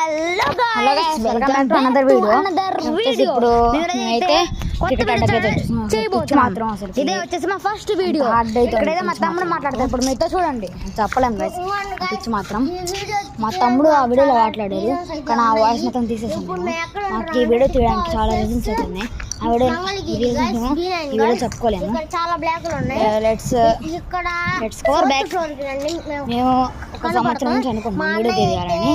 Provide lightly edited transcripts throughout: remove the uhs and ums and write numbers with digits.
Hello guys welcome to another video. ఇప్పుడు నేనైతే cricket ఆడడానికి చేయబోతున్నాం. ఇదే వచ్చేసి మా ఫస్ట్ వీడియో. ఇక్కడైతే మా తమ్ముడు మాట్లాడతాడు. ఇప్పుడు మీతో చూడండి. చెప్పలేం గైస్, పిచ్చి మాత్రం మా తమ్ముడు ఆ వీడియోలో మాట్లాడారు, కానీ ఆ వాయిస్ మొత్తం తీసేసాను. మాకు ఈ వీడియో తీయడానికి చాలా రీజన్స్ అవుతున్నాయి. ఆ వీడియో ఈ వీడియో చెప్పుకోలేము. Let's cover back. మేము ఒక సంవత్సరం నుంచి అనుకుంటున్నాం వీడియో తీయాలని,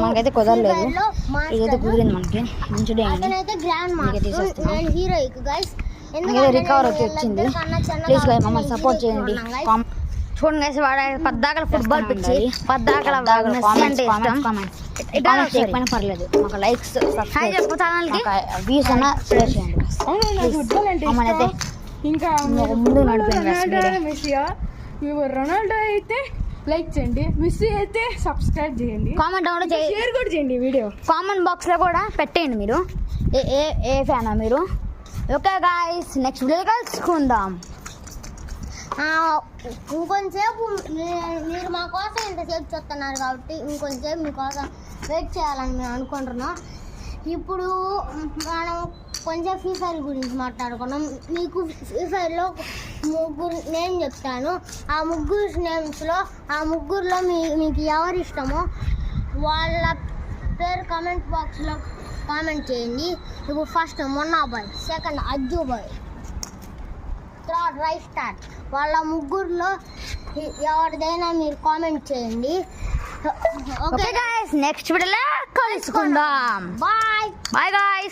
మనకైతే కుదరలేదు. ఇదైతే కుదిరింది మనకి. మంచి డే అండి, తీసేస్తున్నాం. రికవర్ అయితే వచ్చింది. ప్లీజ్ గైస్ మమ్మల్ని సపోర్ట్ చేయండి. చూడండి గైస్, వాడు పద్దాకల ఫుట్బాల్ పిచ్చి, పద్దాకల చేయకపోయినా పర్లేదు. మాకు లైక్స్ చెప్పు ఛానల్కి వ్యూస్ అన్న షేర్ చేయండి. మమ్మల్ని అయితే ఇంకా ముందు నడిపోయింది. రొనాల్డో అయితే లైక్ చేయండి, మిస్సీ అయితే సబ్స్క్రైబ్ చేయండి, కామెంట్ షేర్ కూడా చేయండి. వీడియో కామెంట్ బాక్స్ లో కూడా పెట్టేయండి మీరు ఏ ఫ్యానా మీరు. ఓకే గాయ్స్, నెక్స్ట్ వీడియో కలుసుకుందాం. ఇంకొంచెంసేపు మీరు మా కోసం ఇంతసేపు చూస్తున్నారు కాబట్టి ఇంకొంచెంసేపు మీకోసం వెయిట్ చేయాలని మేము అనుకుంటున్నాం. ఇప్పుడు మనం కొంచెం ఫ్రీ ఫైర్ గురించి మాట్లాడుకున్నాం. మీకు ఫ్రీ ఫైర్లో ముగ్గురు నేమ్ చెప్తాను. ఆ ముగ్గురు నేమ్స్లో ముగ్గురులో మీకు ఎవరు ఇష్టమో వాళ్ళ పేరు కామెంట్ బాక్స్లో కామెంట్ చేయండి. ఇప్పుడు first Monna boy, second Ajju boy, third right start. వాళ్ళ ముగ్గురులో ఎవరిదైనా మీరు కామెంట్ చేయండి. ఓకే గాయ్స్, నెక్స్ట్ వీడియోలో కలుసుకుందాం. Bye bye guys.